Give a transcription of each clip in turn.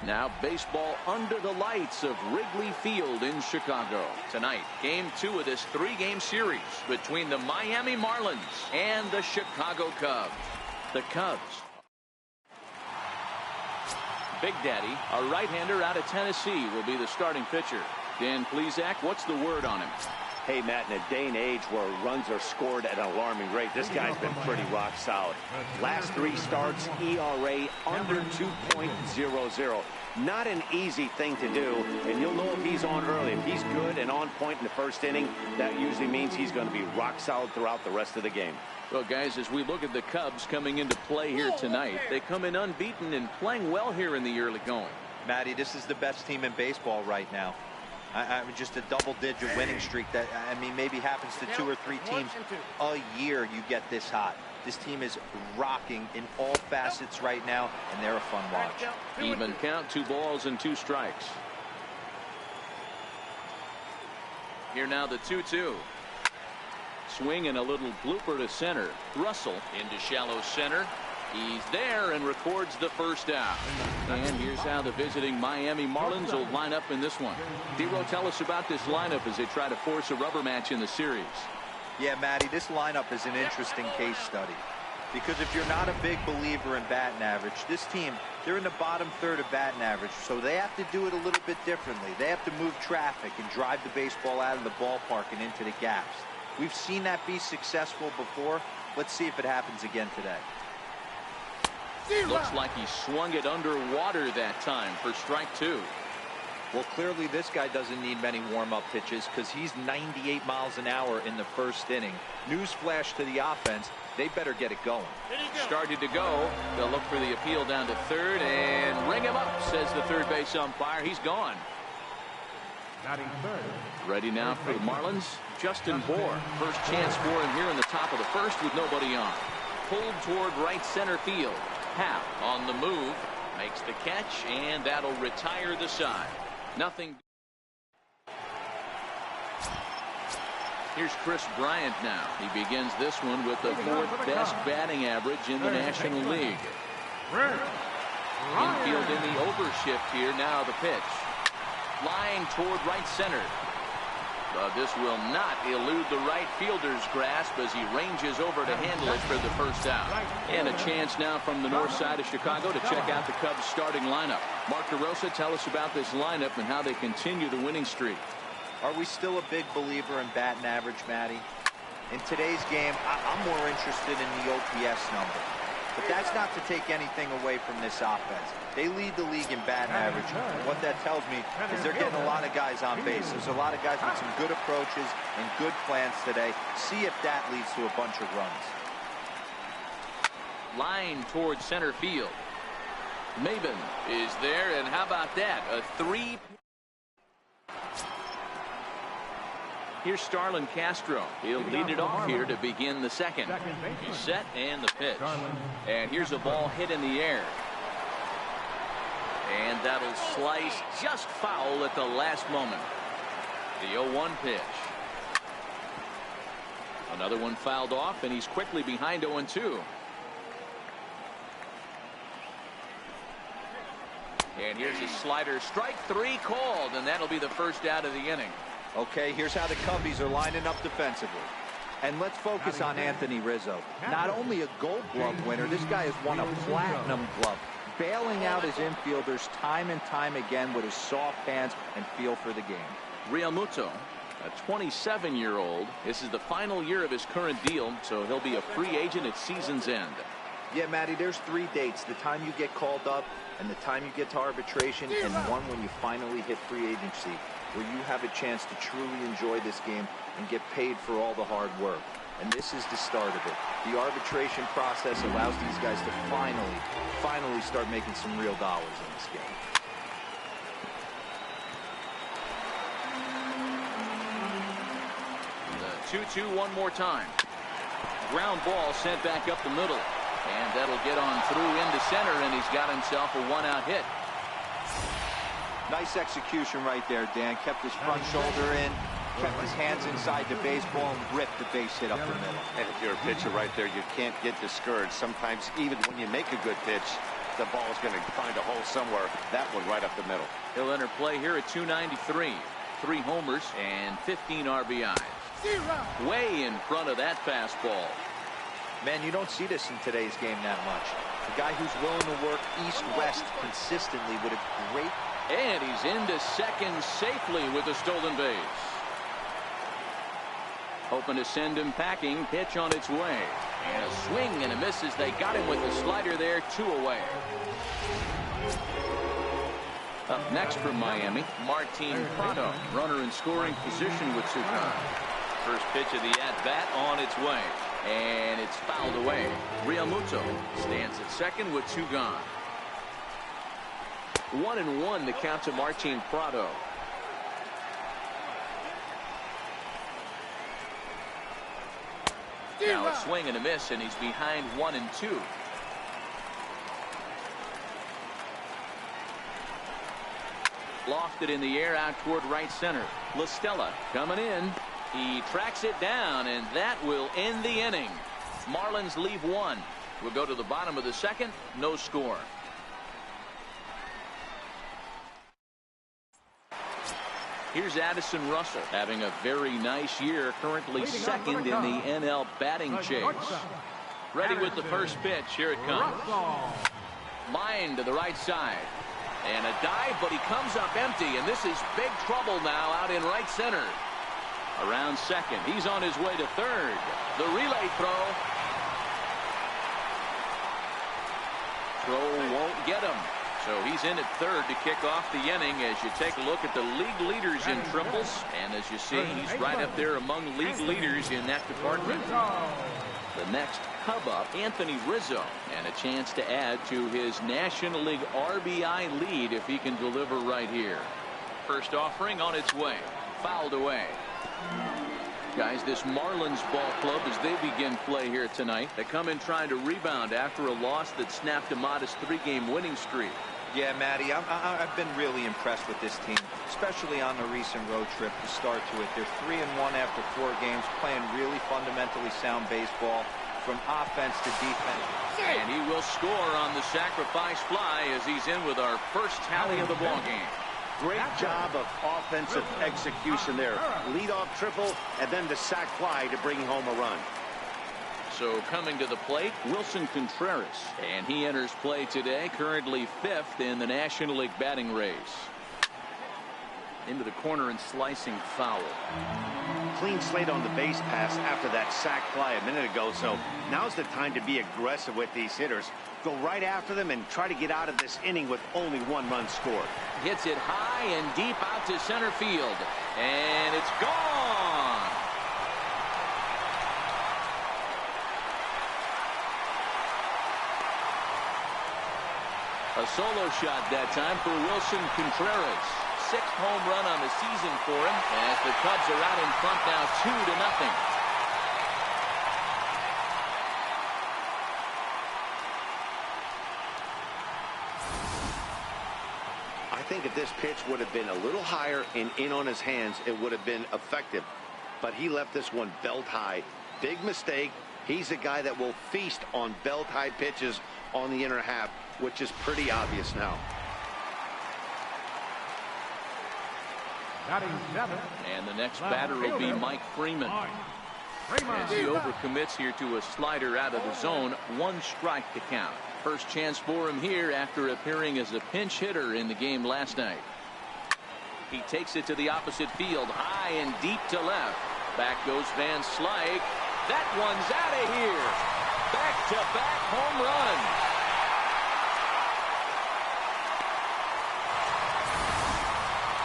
Now baseball under the lights of Wrigley Field in Chicago. Tonight, game 2 of this 3-game series between the Miami Marlins and the Chicago Cubs. The Cubs. Big Daddy, a right-hander out of Tennessee, will be the starting pitcher. Dan Plesac, what's the word on him? Hey, Matt, in a day and age where runs are scored at an alarming rate, this guy's been pretty rock solid. Last 3 starts, ERA under 2.00. Not an easy thing to do, and you'll know if he's on early. If he's good and on point in the first inning, that usually means he's going to be rock solid throughout the rest of the game. Well, guys, as we look at the Cubs coming into play here tonight, they come in unbeaten and playing well here in the early going. Matty, this is the best team in baseball right now. I mean, just a double-digit winning streak that, I mean, maybe happens to 2 or 3 teams a year. You get this hot. This team is rocking in all facets right now, and they're a fun watch. Even count, 2 balls and 2 strikes. Here now the 2-2. Swing and a little blooper to center. Russell into shallow center. He's there and records the first out. And here's how the visiting Miami Marlins will line up in this one. D-Ro, tell us about this lineup as they try to force a rubber match in the series. Yeah, Matty, this lineup is an interesting case study. Because if you're not a big believer in batting average, this team, they're in the bottom third of batting average, so they have to do it a little bit differently. They have to move traffic and drive the baseball out of the ballpark and into the gaps. We've seen that be successful before. Let's see if it happens again today. Looks like he swung it underwater that time for strike 2. Well, clearly this guy doesn't need many warm-up pitches because he's 98 miles an hour in the first inning. Newsflash to the offense, they better get it going. Started to go. They'll look for the appeal down to third and ring him up, says the third base umpire. He's gone. Ready now for the Marlins, Justin Bour. First chance for him here in the top of the first with nobody on. Pulled toward right center field. Half on the move, makes the catch, and that'll retire the side. Nothing. Here's Chris Bryant now. He begins this one with the 4th best batting average in the National League. Infield in the overshift here. Now the pitch. Flying toward right center. But this will not elude the right fielder's grasp as he ranges over to handle it for the first out. And a chance now from the north side of Chicago to check out the Cubs starting lineup. Mark DeRosa, tell us about this lineup and how they continue the winning streak. Are we still a big believer in batting average, Matty? In today's game, I'm more interested in the OPS number. But that's not to take anything away from this offense. They lead the league in batting average. And what that tells me is they're getting a lot of guys on base. There's a lot of guys with some good approaches and good plans today. See if that leads to a bunch of runs. Line towards center field. Maben is there, and how about that? A 3. Here's Starlin Castro. He'll lead it off here to begin the second. He's set and the pitch. And here's a ball hit in the air. And that'll slice just foul at the last moment. The 0-1 pitch. Another one fouled off, and he's quickly behind 0-2. And here's a slider. Strike 3 called, and that'll be the first out of the inning. Okay, here's how the Cubbies are lining up defensively. And let's focus on Anthony Rizzo. Not only a Gold Glove winner, this guy has won a Platinum Glove, bailing out his infielders time and time again with his soft hands and feel for the game. Real Muto, a 27-year-old. This is the final year of his current deal, so he'll be a free agent at season's end. Yeah, Matty, there's 3 dates. The time you get called up and the time you get to arbitration, and one when you finally hit free agency, where you have a chance to truly enjoy this game and get paid for all the hard work. And this is the start of it. The arbitration process allows these guys to finally start making some real dollars in this game. The 2-2 one more time. Ground ball sent back up the middle. And that'll get on through into center, and he's got himself a 1-out hit. Nice execution right there, Dan. Kept his front shoulder in, kept his hands inside the baseball, and ripped the base hit up the middle. And if you're a pitcher right there, you can't get discouraged. Sometimes even when you make a good pitch, The ball's going to find a hole somewhere. That one right up the middle. He'll enter play here at 293. 3 homers and 15 RBIs. Way in front of that fastball. Man, you don't see this in today's game that much. A guy who's willing to work east-west consistently with a great... And he's into second safely with a stolen base. Hoping to send him packing. Pitch on its way. And a swing and a miss as they got him with the slider there. 2 away. Up next from Miami, Martin Prado. Runner in scoring position with 2 gone. First pitch of the at-bat on its way. And it's fouled away. Realmuto stands at second with 2 gone. 1-1 the count to Martin Prado. Now a swing and a miss, and he's behind 1-2. Lofted in the air out toward right center. La Stella coming in. He tracks it down, and that will end the inning. Marlins leave 1. We'll go to the bottom of the second. No score. Here's Addison Russell having a very nice year, currently second in the NL batting chase. Ready with the first pitch. Here it comes. Line to the right side. And a dive, but he comes up empty, and this is big trouble now out in right center. Around second. He's on his way to third. The relay throw. Throw won't get him. So he's in at third to kick off the inning as you take a look at the league leaders in triples. And as you see, he's right up there among league leaders in that department. The next Cub up, Anthony Rizzo, and a chance to add to his National League RBI lead if he can deliver right here. First offering on its way. Fouled away. Guys, this Marlins ball club, as they begin play here tonight, they come in trying to rebound after a loss that snapped a modest 3-game winning streak. Yeah, Matty, I've been really impressed with this team, especially on the recent road trip to start to it. They're 3-1 after 4 games, playing really fundamentally sound baseball from offense to defense. And he will score on the sacrifice fly as he's in with our first tally of the ball game. Great job of offensive execution there. Leadoff triple and then the sac fly to bring home a run. So coming to the plate, Wilson Contreras, and he enters play today, currently 5th in the National League batting race. Into the corner and slicing foul. Clean slate on the base pass after that sac fly a minute ago, so now's the time to be aggressive with these hitters. Go right after them and try to get out of this inning with only 1 run scored. Hits it high and deep out to center field, and it's gone. A solo shot that time for Wilson Contreras. 6th home run on the season for him as the Cubs are out in front now 2-0. I think if this pitch would have been a little higher and in on his hands, it would have been effective. But he left this one belt high. Big mistake. He's a guy that will feast on belt high pitches on the inner half, which is pretty obvious now. And the next batter will be Mike Freeman. As he overcommits here to a slider out of the zone. 1 strike to count. First chance for him here after appearing as a pinch hitter in the game last night. He takes it to the opposite field, high and deep to left. Back goes Van Slyke. That one's out of here. Back-to-back home runs.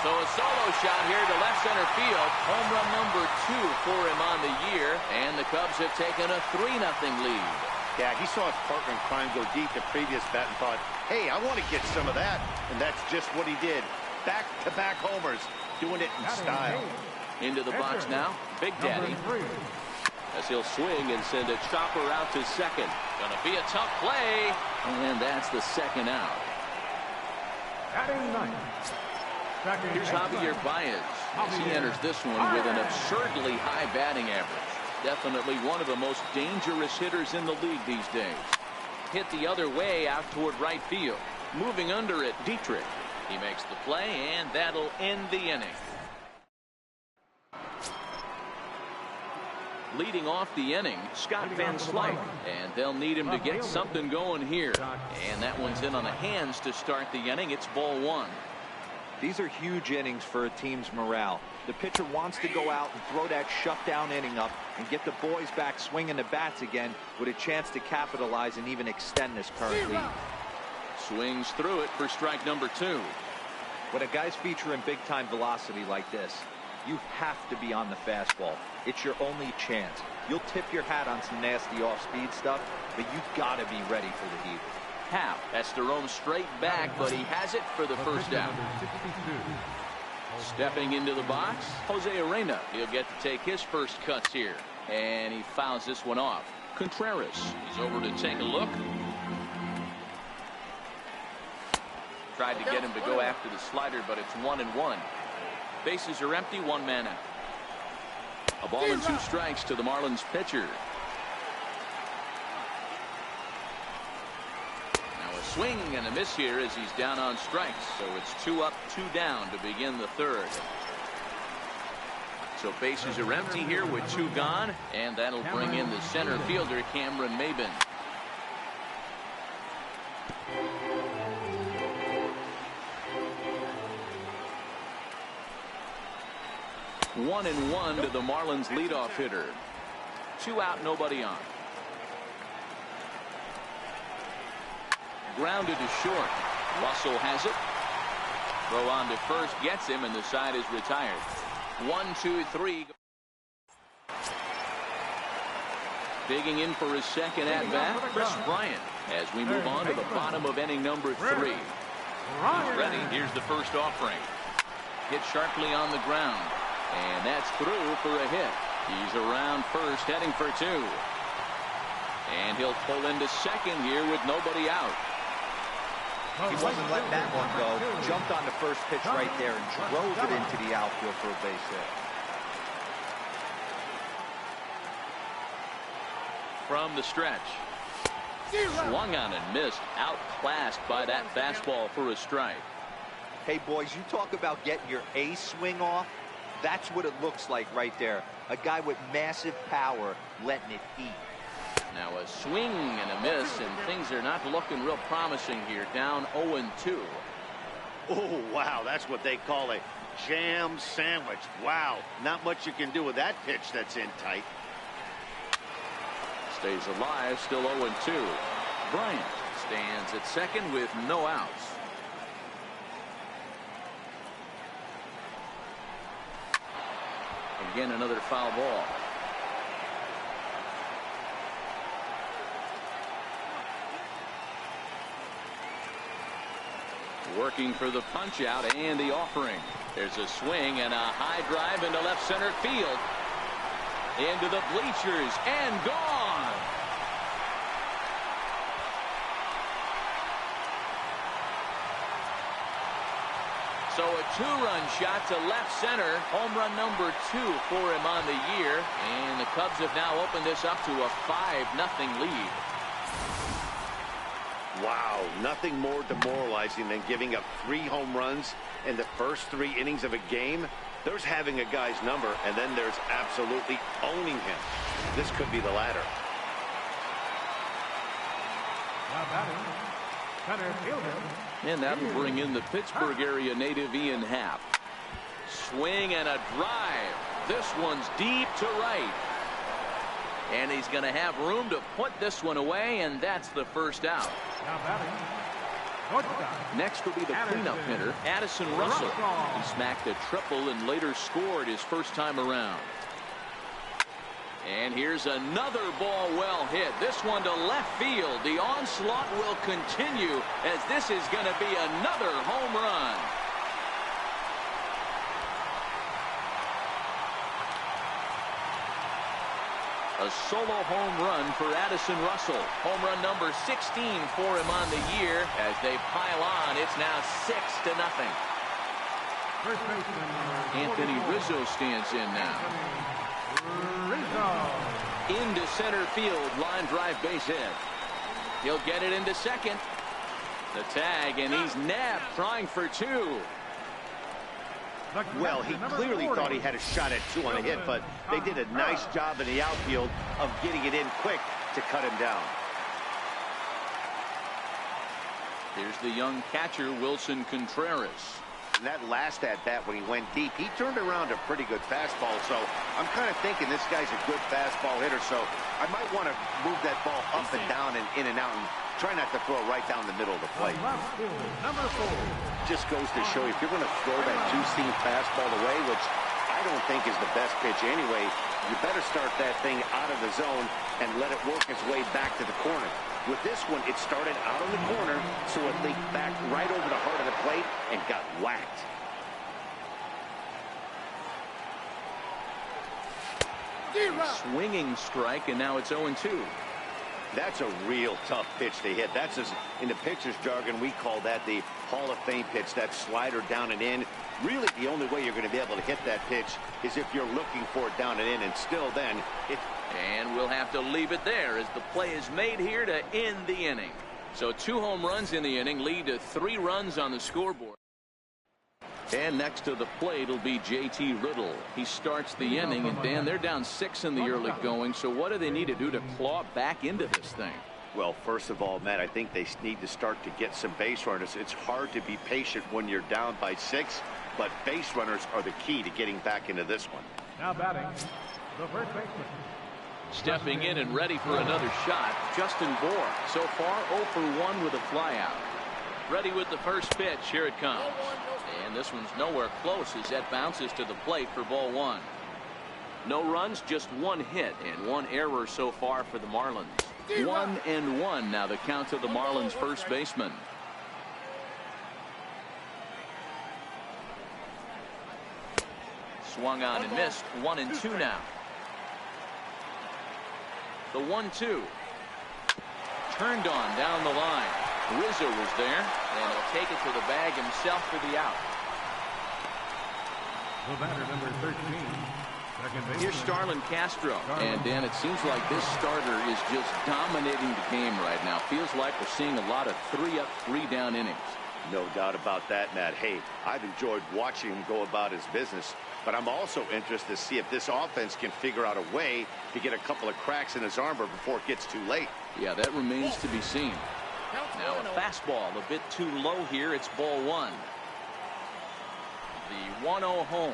So a solo shot here to left center field. Home run number 2 for him on the year. And the Cubs have taken a 3-0 lead. Yeah, he saw his partner in crime go deep the previous bat and thought, hey, I want to get some of that. And that's just what he did. Back-to-back homers, doing it in style. Into the box now, Big Daddy. As he'll swing and send a chopper out to second. Gonna be a tough play. And that's the second out. Here's Javier Baez as he enters this one with an absurdly high batting average. Definitely one of the most dangerous hitters in the league these days. hit the other way out toward right field. Moving under it, Dietrich. He makes the play, and that'll end the inning. Leading off the inning, Scott Van Slyke, and they'll need him to get something going here. And that one's in on the hands to start the inning. It's ball one. These are huge innings for a team's morale. The pitcher wants to go out and throw that shutdown inning up and get the boys back swinging the bats again with a chance to capitalize and even extend this current lead. Swings through it for strike number two. When a guy's featuring big-time velocity like this, you have to be on the fastball. It's your only chance. You'll tip your hat on some nasty off-speed stuff, but you got to be ready for the heat. Half. That's thrown straight back, but he has it for the first out. Stepping into the box, Jose Arena. He'll get to take his first cuts here. And he fouls this one off. Contreras is over to take a look. Tried to get him to go after the slider, but it's 1-1. Bases are empty, one man out. A ball and two strikes to the Marlins pitcher. Now a swing and a miss here as he's down on strikes. So it's 2 up, 2 down to begin the third. So bases are empty here with 2 gone, and that'll bring in the center fielder, Cameron Maybin. One and one to the Marlins leadoff hitter. 2 out, nobody on. Grounded to short. Russell has it. Throw on to first, gets him, and the side is retired. 1, 2, 3. Digging in for his second at bat, Chris Bryant, as we move on to the bottom of inning number 3. He's ready. Here's the first offering. Hit sharply on the ground. And that's through for a hit. He's around first, heading for 2. And he'll pull into second here with nobody out. He wasn't letting that one go. Jumped on the first pitch right there and drove it into the outfield for a base hit. From the stretch. Swung on and missed. Outclassed by that fastball for a strike. Hey, boys, you talk about getting your A swing off. That's what it looks like right there. A guy with massive power letting it eat. Now a swing and a miss, and things are not looking real promising here. Down 0-2. Oh, wow, that's what they call a jam sandwich. Wow, not much you can do with that pitch that's in tight. Stays alive, still 0-2. Bryant stands at second with no outs. Again, another foul ball. Working for the punch out and the offering. There's a swing and a high drive into left center field. Into the bleachers and gone. So a 2-run shot to left center. Home run number 2 for him on the year. And the Cubs have now opened this up to a 5-0 lead. Wow, nothing more demoralizing than giving up 3 home runs in the first 3 innings of a game. There's having a guy's number, and then there's absolutely owning him. This could be the latter. And that'll bring in the Pittsburgh area native Ian Happ. Swing and a drive. This one's deep to right. And he's going to have room to put this one away, and that's the first out. Next will be the cleanup hitter, Addison Russell. He smacked a triple and later scored his first time around. And here's another ball well hit. This one to left field. The onslaught will continue as this is going to be another home run. A solo home run for Addison Russell. Home run number 16 for him on the year. As they pile on, it's now 6-0. Anthony Rizzo stands in now. Into center field, line drive base hit. He'll get it into second. The tag, and he's nabbed, trying for 2. Well, he clearly thought he had a shot at 2 on a hit, but they did a nice job in the outfield of getting it in quick to cut him down. Here's the young catcher, Wilson Contreras. And that last at-bat when he went deep, he turned around a pretty good fastball, so I'm kind of thinking this guy's a good fastball hitter, so I might want to move that ball up and down and in and out and try not to throw it right down the middle of the plate. Number 4. Just goes to show you, if you're going to throw that two-seam fastball away, which I don't think is the best pitch anyway, you better start that thing out of the zone and let it work its way back to the corner. With this one, it started out on the corner, so it leaked back right over the heart of the plate and got whacked. Swinging strike, and now it's 0-2. That's a real tough pitch to hit. That's, in the pitcher's jargon, we call that the Hall of Fame pitch, that slider down and in. Really, the only way you're going to be able to hit that pitch is if you're looking for it down and in, and still then, And we'll have to leave it there as the play is made here to end the inning. So 2 home runs in the inning lead to 3 runs on the scoreboard. And next to the plate will be J.T. Riddle. He starts the inning, and Dan, they're down 6 in the early going. So what do they need to do to claw back into this thing? well, first of all, Matt, I think they need to start to get some base runners. It's hard to be patient when you're down by 6, but base runners are the key to getting back into this one. Now batting, the first baseman. Stepping in and ready for another shot, Justin Bohr. So far, 0 for 1 with a flyout. Ready with the first pitch. Here it comes. And this one's nowhere close as that bounces to the plate for ball 1. No runs, just 1 hit and 1 error so far for the Marlins. 1-1 now the count to the Marlins first baseman. Swung on and missed. 1-2 now. The 1-2. Turned on down the line. Rizzo was there, and he'll take it to the bag himself for the out. The batter, number 13. Second base. Here's Starlin Castro. And Dan, it seems like this starter is just dominating the game right now. Feels like we're seeing a lot of 3-up, 3-down innings. No doubt about that, Matt. Hey, I've enjoyed watching him go about his business, but I'm also interested to see if this offense can figure out a way to get a couple of cracks in his armor before it gets too late. Yeah, that remains to be seen. Now a fastball a bit too low here. It's ball 1. The 1-0 home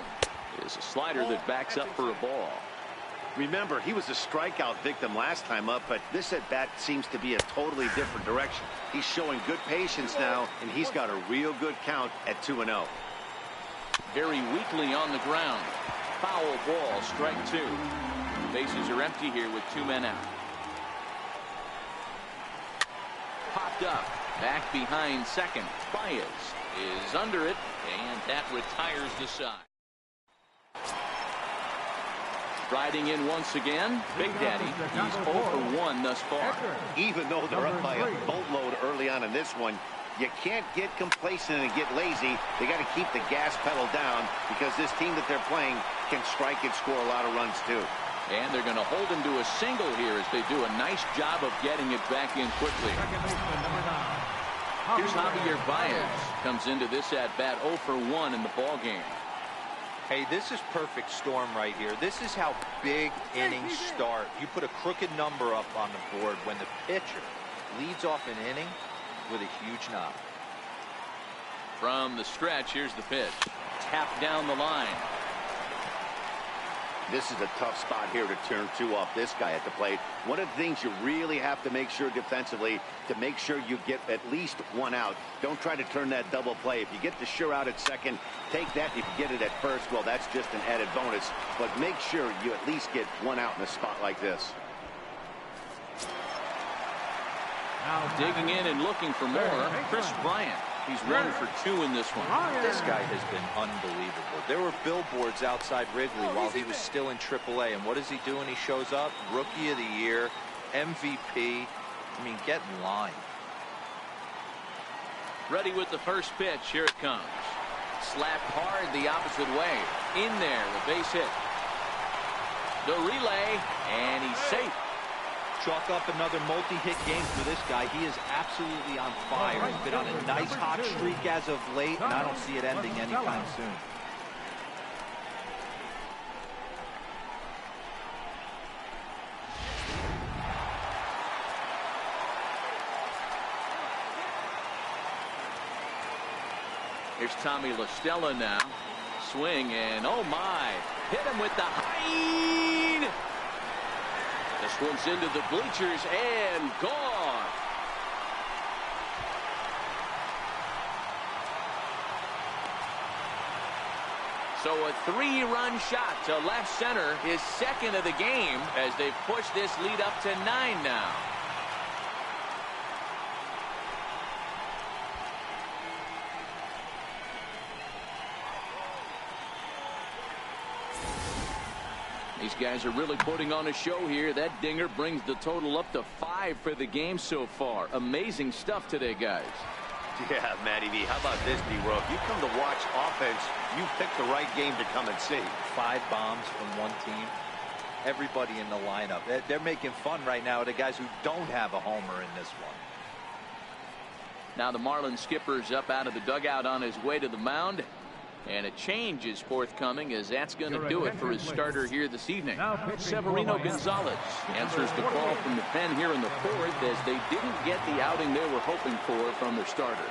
is a slider that backs up for a ball. Remember, he was a strikeout victim last time up, but this at bat seems to be a totally different direction. He's showing good patience now, and he's got a real good count at 2-0. Very weakly on the ground. Foul ball, strike 2. Bases are empty here with 2 men out. Popped up, back behind second. Baez is under it, and that retires the side. Riding in once again, Big Daddy. He's 0 for 1 thus far. Even though they're up by a boatload early on in this one, you can't get complacent and get lazy. They got to keep the gas pedal down because this team that they're playing can strike and score a lot of runs too. And they're going to hold him to a single here as they do a nice job of getting it back in quickly. Here's Javier Baez. Comes into this at bat 0 for 1 in the ball game. Hey, this is perfect storm right here. This is how big innings start. You put a crooked number up on the board when the pitcher leads off an inning with a huge knock. From the stretch, here's the pitch. Tapped down the line. This is a tough spot here to turn 2 off this guy at the plate. One of the things you really have to make sure defensively to make sure you get at least 1 out. Don't try to turn that double play. If you get the sure out at second, take that. If you get it at first, well, that's just an added bonus. But make sure you at least get 1 out in a spot like this. Now Digging in and looking for more, Chris Bryant. He's running for 2 in this one. This guy has been unbelievable. There were billboards outside Wrigley while he was still in AAA. And what does he do when he shows up? Rookie of the Year, MVP. I mean, get in line. Ready with the first pitch. Here it comes. Slapped hard the opposite way. In there, the base hit. The relay, and he's safe. Chalk up another multi-hit game for this guy. He is absolutely on fire. He's been on a nice hot streak as of late, and I don't see it ending anytime soon. Here's Tommy LaStella now. Swing, and oh my. Hit him with the high. This one's into the bleachers and gone. So a 3-run shot to left center, his second of the game, as they push this lead up to 9 now. These guys are really putting on a show here. That dinger brings the total up to 5 for the game so far. Amazing stuff today, guys. Yeah, Matty V. How about this, D-Row? If you come to watch offense, you picked the right game to come and see. 5 bombs from one team. Everybody in the lineup. They're making fun right now of the guys who don't have a homer in this one. Now the Marlins skipper's up out of the dugout on his way to the mound. And a change is forthcoming, as that's going to do it for his starter here this evening. Severino Gonzalez answers the call from the pen here in the 4th, as they didn't get the outing they were hoping for from their starter.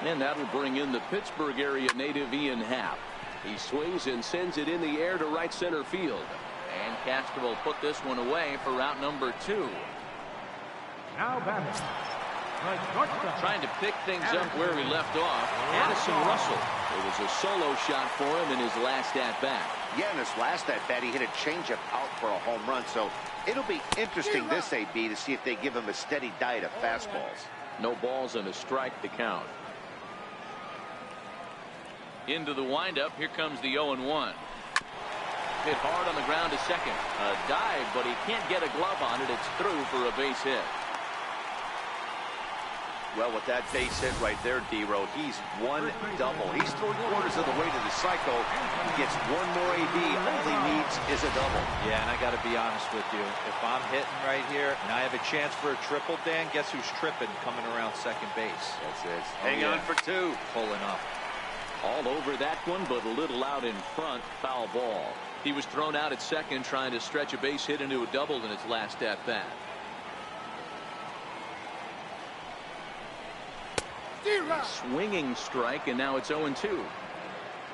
And that'll bring in the Pittsburgh area native Ian Happ. He swings and sends it in the air to right center field. And Castro will put this one away for route number 2. Now batting. Trying to pick things up where he left off, Addison Russell. It was a solo shot for him in his last at-bat. Yeah, in his last at-bat, he hit a changeup out for a home run. So it'll be interesting this AB to see if they give him a steady diet of fastballs. No balls and a strike to count. Into the windup. Here comes the 0-1. Hit hard on the ground to second. A dive, but he can't get a glove on it. It's through for a base hit. Well, with that base hit right there, D-Row, he's one double. He's 3/4 of the way to the cycle. He gets one more AB. All he needs is a double. Yeah, and I got to be honest with you. If I'm hitting right here and I have a chance for a triple, Dan, guess who's tripping coming around second base? That's it. Hang on for 2. Pulling up. All over that one, but a little out in front. Foul ball. He was thrown out at second, trying to stretch a base hit into a double in his last at-bat. Swinging strike, and now it's 0-2.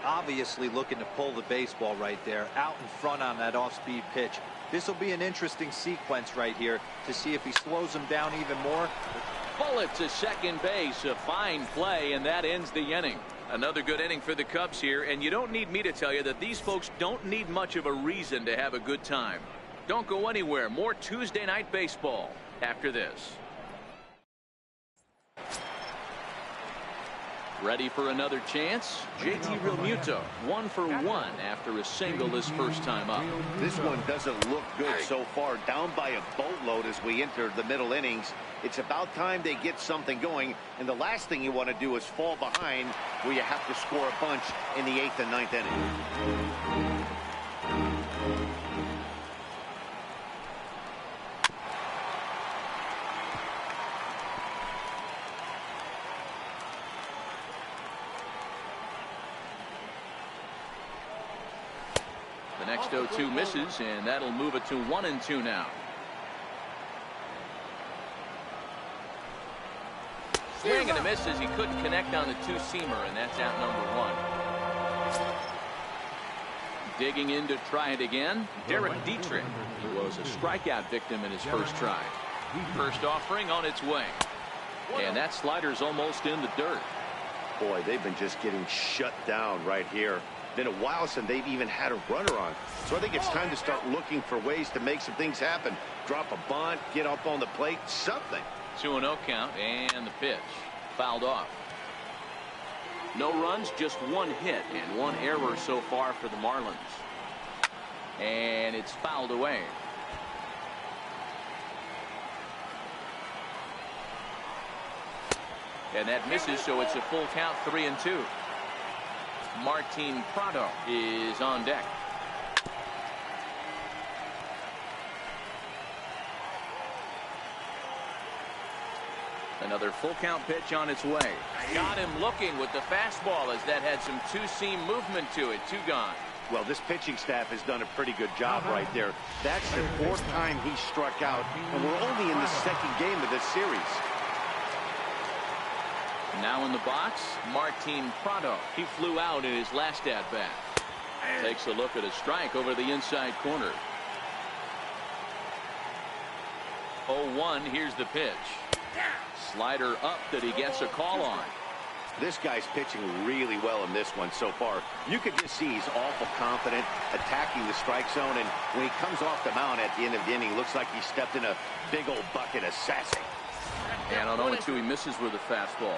Obviously looking to pull the baseball right there, out in front on that off-speed pitch. This will be an interesting sequence right here to see if he slows him down even more. Bullet to second base, a fine play, and that ends the inning. Another good inning for the Cubs here, and you don't need me to tell you that these folks don't need much of a reason to have a good time. Don't go anywhere. More Tuesday night baseball after this. Ready for another chance? JT Realmuto, 1 for 1 after a single his first time up. This one doesn't look good so far. Down by a boatload as we enter the middle innings. It's about time they get something going, and the last thing you want to do is fall behind where you have to score a bunch in the 8th and 9th inning. The next 0-2 misses, and that'll move it to 1-2 now. Swing and a miss as he couldn't connect on the 2-seamer, and that's out number 1. Digging in to try it again, Derek Dietrich. He was a strikeout victim in his first try. First offering on its way. And that slider's almost in the dirt. Boy, they've been just getting shut down right here. Been a while since they've even had a runner on. So I think it's time to start looking for ways to make some things happen. Drop a bunt, get up on the plate, something. 2-0 count, and the pitch fouled off. No runs, just 1 hit and 1 error so far for the Marlins. And it's fouled away. And that misses, so it's a full count, 3-2. Martin Prado is on deck. Another full count pitch on its way. Got him looking with the fastball as that had some two-seam movement to it. 2 gone. Well, this pitching staff has done a pretty good job right there. That's the 4th time he struck out, and we're only in the 2nd game of this series. Now in the box, Martin Prado. He flew out in his last at-bat. Takes a look at a strike over the inside corner. 0-1, here's the pitch. Slider up that he gets a call on. This guy's pitching really well in this one so far. You could just see he's awful confident, attacking the strike zone, and when he comes off the mound at the end of the inning, looks like he stepped in a big old bucket of sassy. And on 0-2, he misses with a fastball.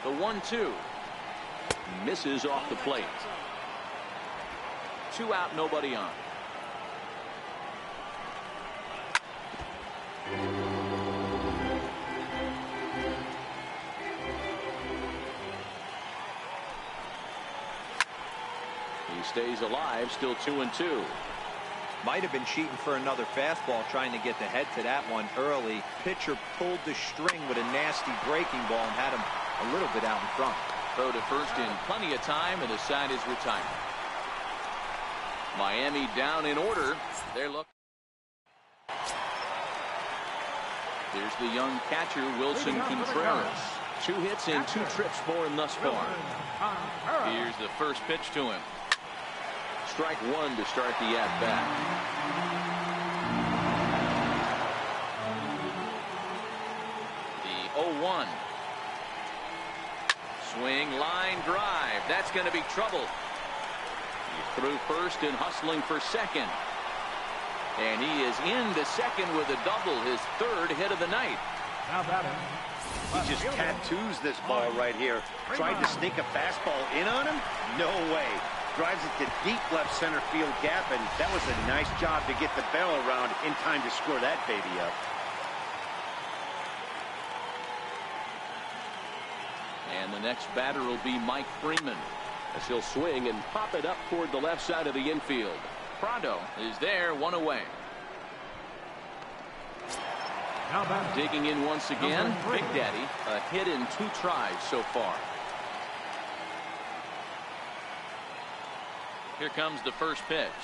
The 1-2 misses off the plate. 2 out, nobody on. He stays alive, still 2-2. Might have been cheating for another fastball, trying to get the head to that one early. Pitcher pulled the string with a nasty breaking ball and had him a little bit out in front. Throw to first in plenty of time, and the side is retired. Miami down in order. They're looking. Here's the young catcher, Wilson Contreras. 2 hits and 2 trips for him thus far. Here's the first pitch to him. Strike 1 to start the at-bat. The 0-1. Swing, line, drive. That's going to be trouble. He threw first and hustling for second. And he is into second with a double, his 3rd hit of the night. He just tattoos this ball right here. Tried to sneak a fastball in on him? No way. Drives it to deep left center field gap, and that was a nice job to get the barrel around in time to score that baby up. And the next batter will be Mike Freeman, as he'll swing and pop it up toward the left side of the infield. Prado is there, 1 away. Digging in once again, Big Daddy, a hit in 2 tries so far. Here comes the first pitch.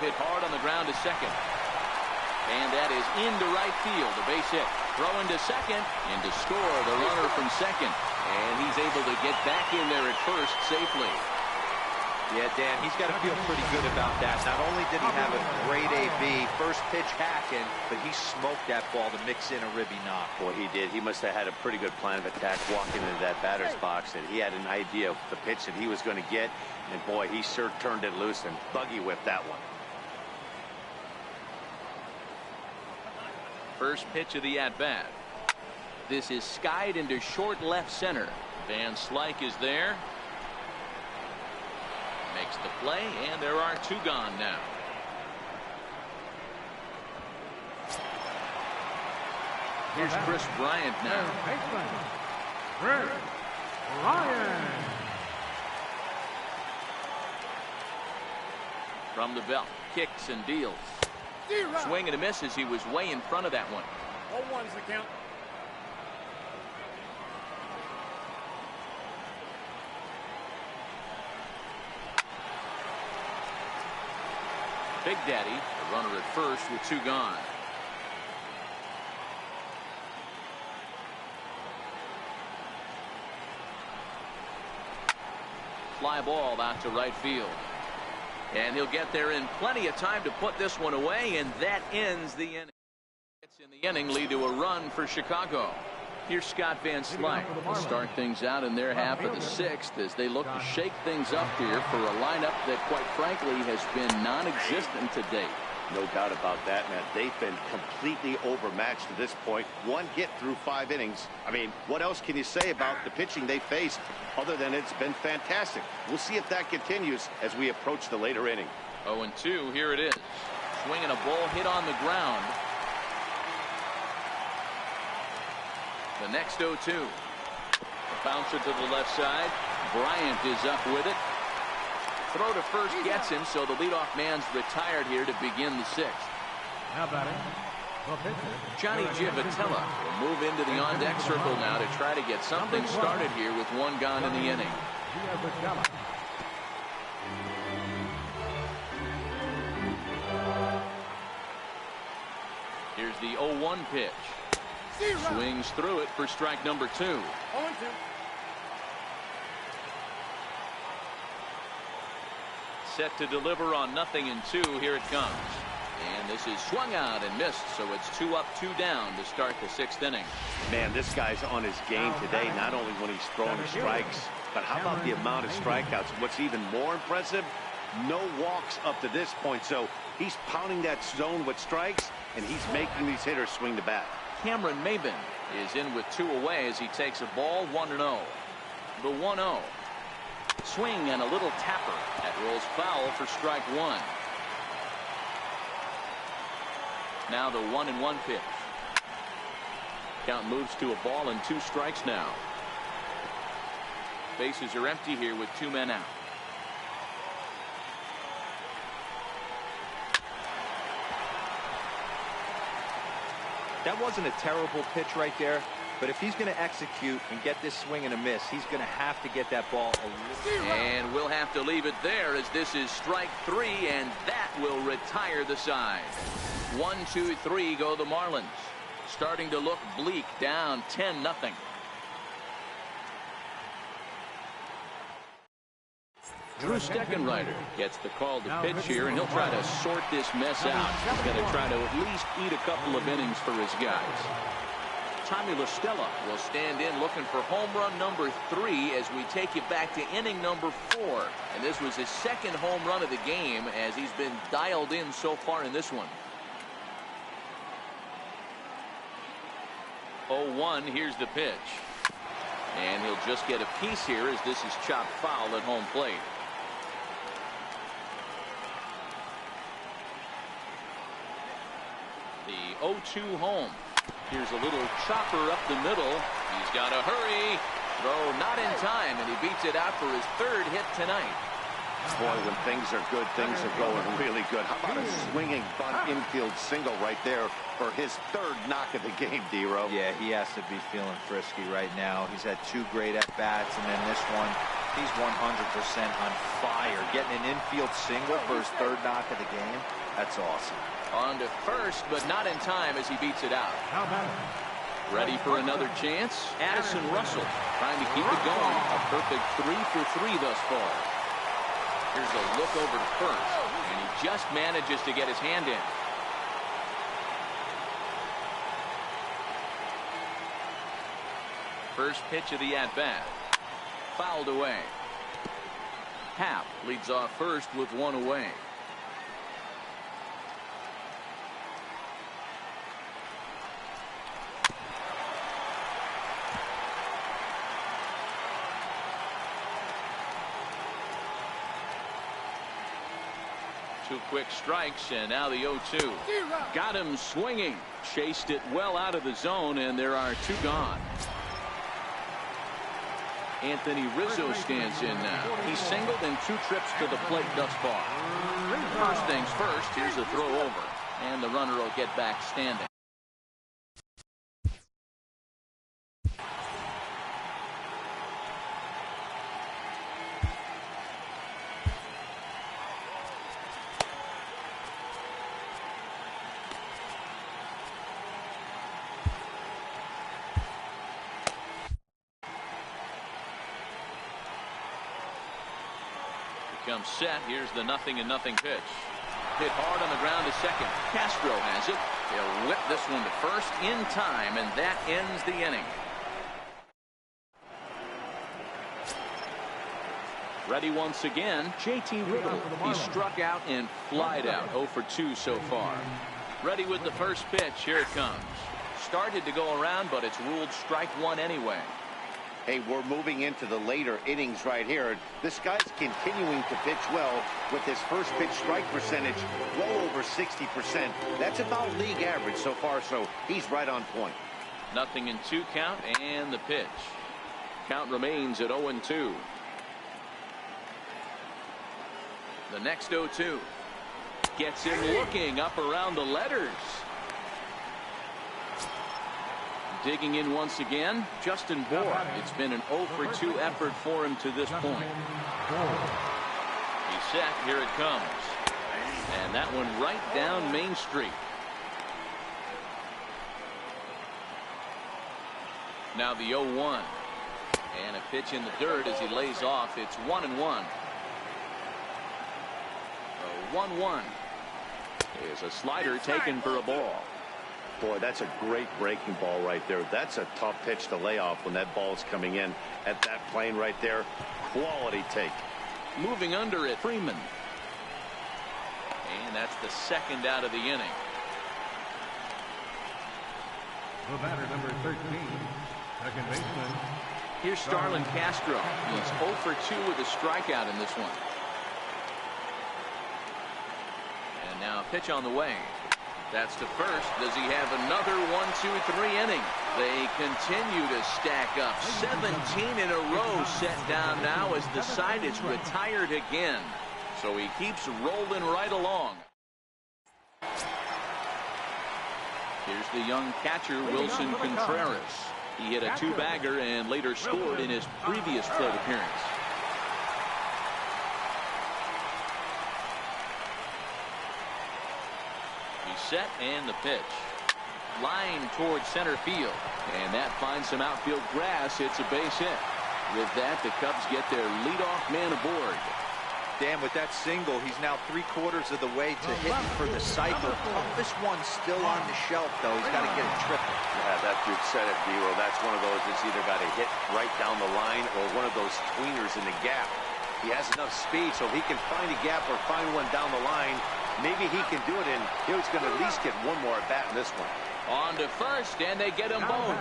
Hit hard on the ground to second. And that is into right field, a base hit. Throwing to second, and to score the runner from second. And he's able to get back in there at first safely. Yeah, Dan, he's got to feel pretty good about that. Not only did he have a great AB, first pitch hacking, but he smoked that ball to mix in a ribby knock. Boy, he did. He must have had a pretty good plan of attack walking into that batter's box, and he had an idea of the pitch that he was going to get, and boy, he sure turned it loose and buggy whipped that one. First pitch of the at-bat. This is skied into short left center. Van Slyke is there. Makes the play, and there are 2 gone now. Here's Chris Bryant now. Chris Bryant. From the belt, kicks and deals. Swing and a miss as he was way in front of that one. 0-1's the count. Big Daddy, the runner at first with 2 gone. Fly ball out to right field. And he'll get there in plenty of time to put this one away, and that ends the inning. It's in the inning, lead to a run for Chicago. Here's Scott Van Slyke. They'll start things out in their half of the 6th as they look to shake things up here for a lineup that, quite frankly, has been non-existent to date. No doubt about that, man. They've been completely overmatched to this point. 1 hit through 5 innings. I mean, what else can you say about the pitching they faced other than it's been fantastic? We'll see if that continues as we approach the later inning. 0-2, here it is. Swinging a ball hit on the ground. The next 0-2. Bouncer to the left side. Bryant is up with it. Throw to first gets him, so the leadoff man's retired here to begin the 6th. Now batting, the pitcher. Johnny Giavotella will move into the on-deck circle now to try to get something started here with one gone in the inning. Giavotella. Here's the 0-1 pitch. Swings through it for strike number 2. 0-2. Set to deliver on 0-2. Here it comes. And this is swung out and missed, so it's 2 up, 2 down to start the 6th inning. Man, this guy's on his game today, not only when he's throwing strikes, but how about the amount of strikeouts? What's even more impressive, no walks up to this point, so he's pounding that zone with strikes, and he's making these hitters swing the bat. Cameron Maben is in with 2 away as he takes a ball 1-0. The 1-0. Swing and a little tapper. That rolls foul for strike 1. Now the 1-1 pitch. Count moves to a ball and 2 strikes now. Bases are empty here with 2 men out. That wasn't a terrible pitch right there, but if he's going to execute and get this swing and a miss, he's going to have to get that ball a little. And we'll have to leave it there as this is strike 3, and that will retire the side. 1, 2, 3 go the Marlins. Starting to look bleak, down 10-0. Drew Steckenrider gets the call to pitch here, and he'll try to sort this mess out. He's going to try to at least eat a couple of innings for his guys. Tommy La Stella will stand in looking for home run number 3 as we take you back to inning number 4. And this was his 2nd home run of the game as he's been dialed in so far in this one. 0-1, here's the pitch. And he'll just get a piece here as this is chopped foul at home plate. The 0-2 home. Here's a little chopper up the middle. He's got to hurry. Throw not in time, and he beats it out for his 3rd hit tonight. Boy, when things are good, things are going really good. How about a swinging bunt infield single right there for his 3rd knock of the game, D-Row? Yeah, he has to be feeling frisky right now. He's had 2 great at-bats, and then this one, he's 100% on fire. Getting an infield single for his 3rd knock of the game, that's awesome. On to first, but not in time as he beats it out. Ready for another chance? Addison Russell trying to keep it going. A perfect 3 for 3 thus far. Here's a look over to first, and he just manages to get his hand in. First pitch of the at-bat. Fouled away. Happ leads off first with 1 away. Two quick strikes, and now the 0-2. Got him swinging. Chased it well out of the zone, and there are 2 gone. Anthony Rizzo stands in now. He's singled in 2 trips to the plate thus far. First things first, here's a throw over, and the runner will get back standing. Comes set. Here's the 0-0 pitch. Hit hard on the ground to second. Castro has it. He'll whip this one to first in time, and that ends the inning. Ready once again, JT Riddle. He struck out and flied out. 0 for 2 so far. Ready with the first pitch. Here it comes. Started to go around, but it's ruled strike 1 anyway. Hey, we're moving into the later innings right here. This guy's continuing to pitch well with his first pitch strike percentage well over 60%. That's about league average so far, so he's right on point. 0-2 count, and the pitch. Count remains at 0-2. The next 0-2. gets him looking up around the letters. Digging in once again, Justin Bohr. It's been an 0 for 2 effort for him to this point. He's set. Here it comes. And that one right down Main Street. Now the 0-1. And a pitch in the dirt as he lays off. It's 1-1. 1-1 is a slider taken for a ball. Boy, that's a great breaking ball right there. That's a tough pitch to lay off when that ball's coming in at that plane right there. Quality take. Moving under it, Freeman. And that's the second out of the inning. The batter, number 13, second baseman. Here's Starlin Castro. He's 0 for 2 with a strikeout in this one. And now a pitch on the way. That's to first. Does he have another 1, 2, 3 inning? They continue to stack up. 17 in a row set down now as the side is retired again. So he keeps rolling right along. Here's the young catcher, Wilson Contreras. He hit a 2-bagger and later scored in his previous plate appearance. Set and the pitch. Line towards center field. And that finds some outfield grass. It's a base hit. With that, the Cubs get their leadoff man aboard. Dan, with that single, he's now 3/4 of the way to hitting for the cycle. Toughest one still on the shelf, though. He's got to get a triple. Yeah, that dude said it, Dero. That's one of those that's either got to hit right down the line or one of those tweeners in the gap. He has enough speed so he can find a gap or find one down the line. Maybe he can do it, and he's going to at least get one more at bat in this one. On to first, and they get him both.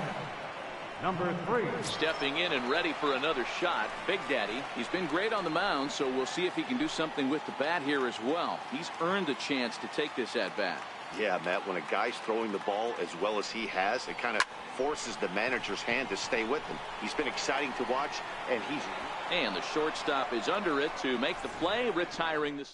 Number 3. Stepping in and ready for another shot, Big Daddy. He's been great on the mound, so we'll see if he can do something with the bat here as well. He's earned a chance to take this at bat. Yeah, Matt, when a guy's throwing the ball as well as he has, it kind of forces the manager's hand to stay with him. He's been exciting to watch, and And the shortstop is under it to make the play, retiring the...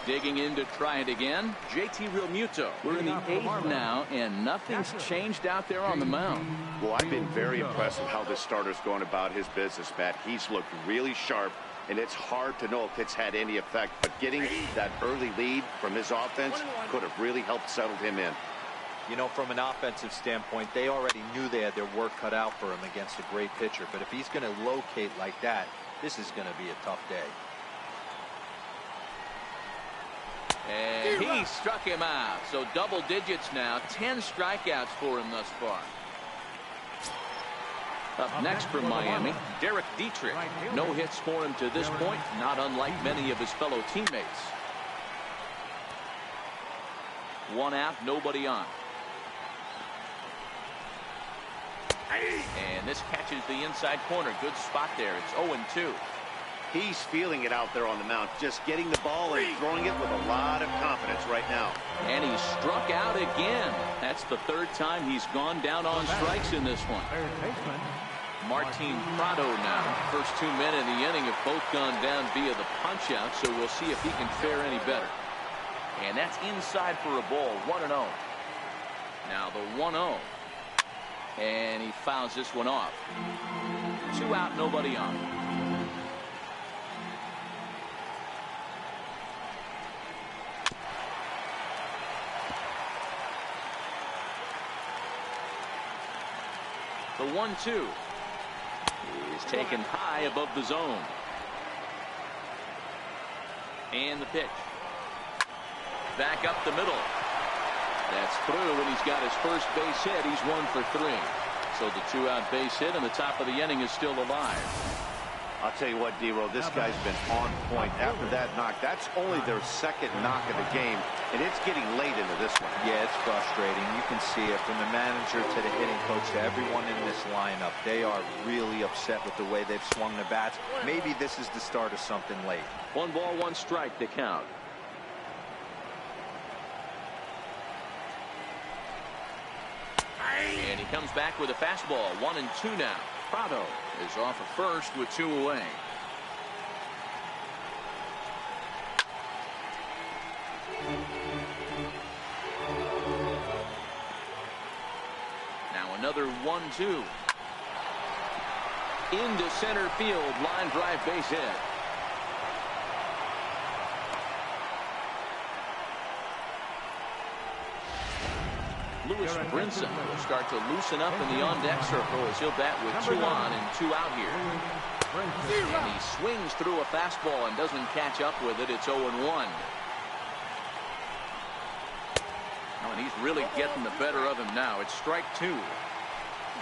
Digging in to try it again, JT Realmuto. We're in the 8th now, and nothing's changed out there on the mound. Well, I've been very impressed with how this starter's going about his business, Matt. He's looked really sharp, and it's hard to know if it's had any effect. But getting that early lead from his offense could have really helped settle him in. You know, from an offensive standpoint, they already knew they had their work cut out for him against a great pitcher. But if he's going to locate like that, this is going to be a tough day. And he struck him out. So double digits now. 10 strikeouts for him thus far. Up next from Miami, Derek Dietrich. No hits for him to this point, not unlike many of his fellow teammates. 1 out, nobody on. And this catches the inside corner. Good spot there. It's 0-2. He's feeling it out there on the mound, just getting the ball and throwing it with a lot of confidence right now. And he struck out again. That's the 3rd time he's gone down on strikes in this one. Third baseman. Martin Prado now. First 2 men in the inning have both gone down via the punch out, so we'll see if he can fare any better. And that's inside for a ball, 1-0. Now the 1-0. And he fouls this one off. 2 out, nobody on. The 1-2 is taken high above the zone. And the pitch. Back up the middle. That's through, and he's got his first base hit. He's 1 for 3. So the 2-out base hit, and the top of the inning is still alive. I'll tell you what, D-Row, this guy's been on point. After that knock, that's only their 2nd knock of the game, and it's getting late into this one. Yeah, it's frustrating. You can see it from the manager to the hitting coach to everyone in this lineup. They are really upset with the way they've swung the bats. Maybe this is the start of something late. 1 ball, 1 strike to count. And he comes back with a fastball. 1-2 now. Prado is off at first with 2 away. Now another 1-2. Into center field, line drive, base hit. Lewis Brinson will start to loosen up in the on-deck circle as he'll bat with 2 on and 2 out here. And he swings through a fastball and doesn't catch up with it. It's 0-1. Oh, and he's really getting the better of him now. It's strike 2.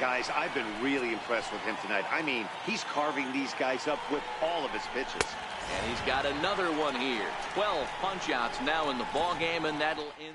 Guys, I've been really impressed with him tonight. I mean, he's carving these guys up with all of his pitches. And he's got another one here. 12 punch-outs now in the ball game, and that'll end.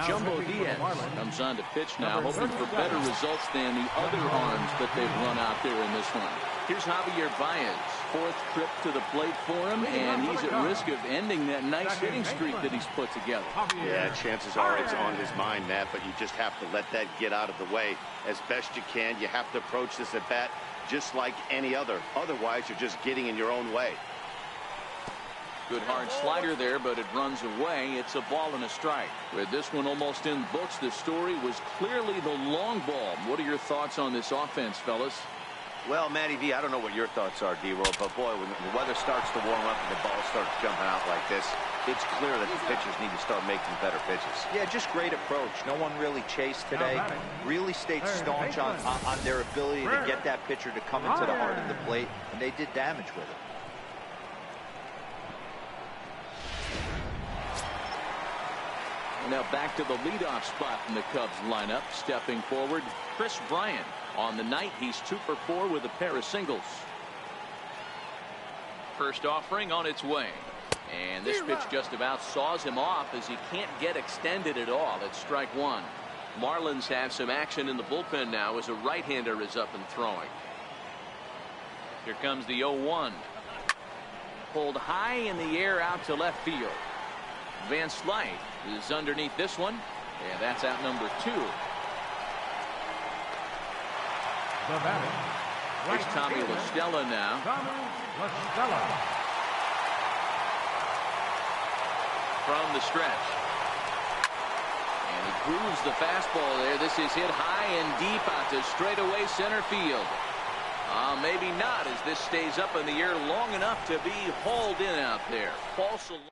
Jumbo Diaz comes on to pitch now, hoping for better results than the other arms that they've run out there in this one. Here's Javier Baez, 4th trip to the plate for him, and he's at risk of ending that nice hitting streak that he's put together. Yeah, chances are it's on his mind, Matt, but you just have to let that get out of the way as best you can. You have to approach this at bat just like any other. Otherwise, you're just getting in your own way. Good hard slider there, but it runs away. It's a ball and a strike. With this one almost in the books, the story was clearly the long ball. What are your thoughts on this offense, fellas? Well, Matty V, I don't know what your thoughts are, D-Roll, but boy, when the weather starts to warm up and the ball starts jumping out like this, it's clear that the pitchers need to start making better pitches. Yeah, just great approach. No one really chased today. Really stayed staunch on their ability to get that pitcher to come into the heart of the plate, and they did damage with it. Now back to the leadoff spot in the Cubs lineup. Stepping forward, Chris Bryant. On the night, he's 2 for 4 with a pair of singles. First offering on its way. And this pitch just about saws him off as he can't get extended at all. It's strike 1. Marlins have some action in the bullpen now as a right-hander is up and throwing. Here comes the 0-1. Pulled high in the air out to left field. Van Slyke is underneath this one, and that's out number 2. Here's Tommy La Stella now. From the stretch. And he grooves the fastball there. This is hit high and deep out to straightaway center field. Maybe not, as this stays up in the air long enough to be hauled in out there. False alarm.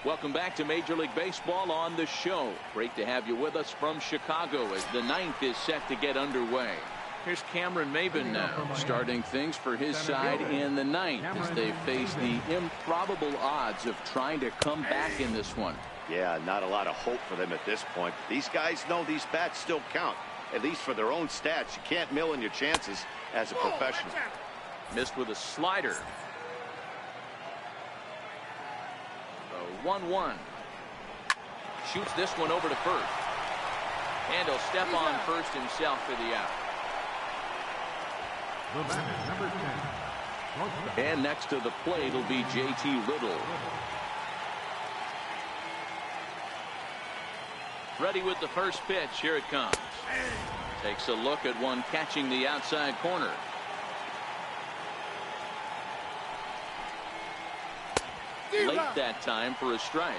Welcome back to Major League Baseball on the show. Great to have you with us from Chicago as the 9th is set to get underway. Here's Cameron Maybin now, starting things for his side in the 9th as they face the improbable odds of trying to come back in this one. Yeah, not a lot of hope for them at this point. These guys know these bats still count, at least for their own stats. You can't mill in your chances as a professional. Missed with a slider. 1-1. Shoots this one over to first. And he'll step on first himself for the out. And next to the plate will be J.T. Riddle. Ready with the first pitch. Here it comes. Takes a look at one catching the outside corner. Late that time for a strike.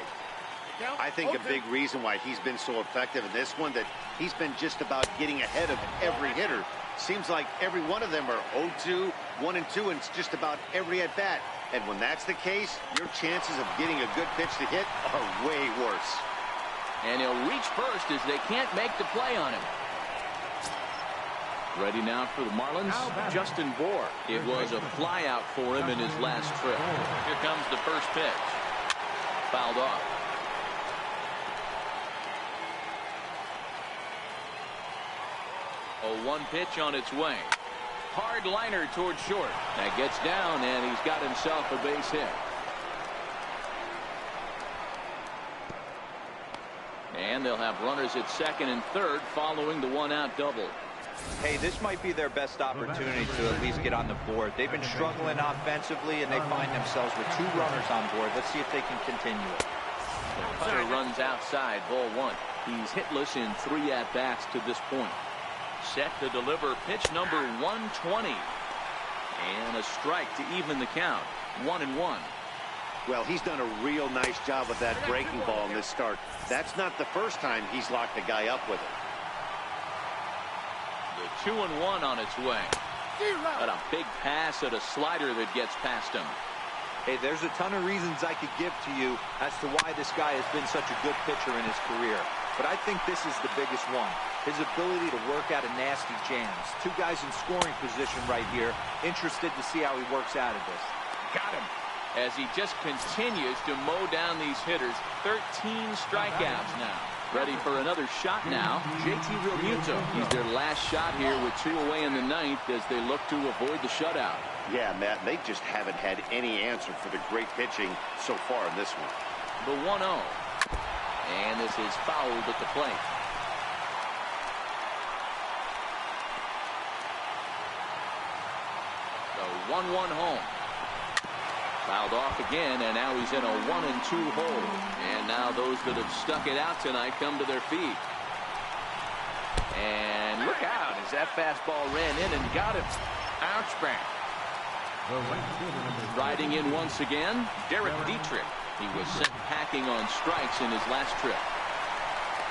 I think a big reason why he's been so effective in this one, that he's been just about getting ahead of every hitter. Seems like every one of them are 0-2, 1-2, and it's just about every at bat. And when that's the case, your chances of getting a good pitch to hit are way worse. And he'll reach first as they can't make the play on him. Ready now for the Marlins, Justin Bour. It was a flyout for him in his last trip. Here comes the first pitch. Fouled off. A 1 pitch on its way. Hard liner towards short. That gets down, and he's got himself a base hit. And they'll have runners at second and third following the 1-out double. Hey, this might be their best opportunity to at least get on the board. They've been struggling offensively, and they find themselves with 2 runners on board. Let's see if they can continue it. Cutter runs outside, ball 1. He's hitless in 3 at-bats to this point. Set to deliver pitch number 120. And a strike to even the count. 1-1. Well, he's done a real nice job with that breaking ball in this start. That's not the first time he's locked a guy up with it. The 2-1 on its way. And a big pass at a slider that gets past him. Hey, there's a ton of reasons I could give to you as to why this guy has been such a good pitcher in his career. But I think this is the biggest one. His ability to work out of nasty jams. Two guys in scoring position right here. Interested to see how he works out of this. Got him. As he just continues to mow down these hitters. 13 strikeouts now. Ready for another shot now. JT Realmuto. He's their last shot here with 2 away in the ninth as they look to avoid the shutout. Yeah, Matt, they just haven't had any answer for the great pitching so far in this one. The 1-0. And this is fouled at the plate. The 1-1 home. Fouled off again, and now he's in a 1-2 hole. And now those that have stuck it out tonight come to their feet. And look out as that fastball ran in and got him. Ouch bang. Riding in once again, Derek Dietrich. He was sent packing on strikes in his last trip.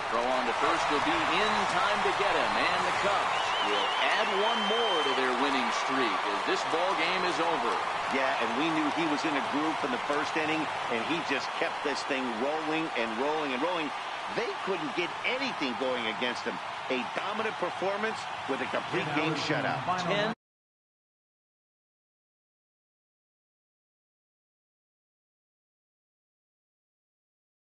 Throw on to first will be in time to get him, and the Cubs will add one more to their winning streak as this ball game is over. Yeah, and we knew he was in a groove from the first inning, and he just kept this thing rolling and rolling and rolling. They couldn't get anything going against him. A dominant performance with a complete game shutout. 10